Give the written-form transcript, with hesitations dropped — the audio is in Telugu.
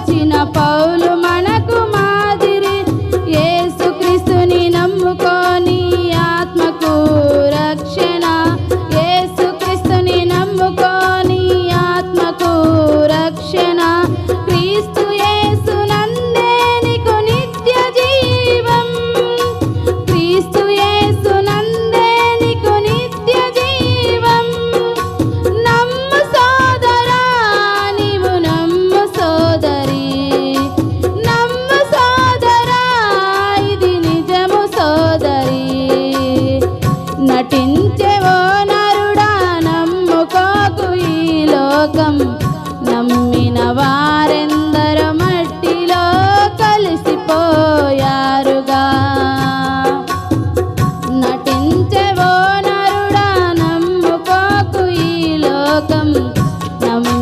పోల్చిన పౌలు మనకు మాదిరి యేసుక్రీస్తుని నమ్ముకొని ఆత్మకు రక్షణ యేసుక్రీస్తుని నమ్ముకొని ఆత్మకు రక్షణ క్రీస్తు యేసునందే నీకు నిత్య జీవం క్రీస్తు యేసునందే నీకు నిత్య జీవం నమ్ము సోదరా నీవు నమ్ము సోదరి నమ్ము సోదరా ఇది నిజము సోదరి నటించెవో నరుడా నమ్ముకోకు ఈ లోకం నమ్మినవా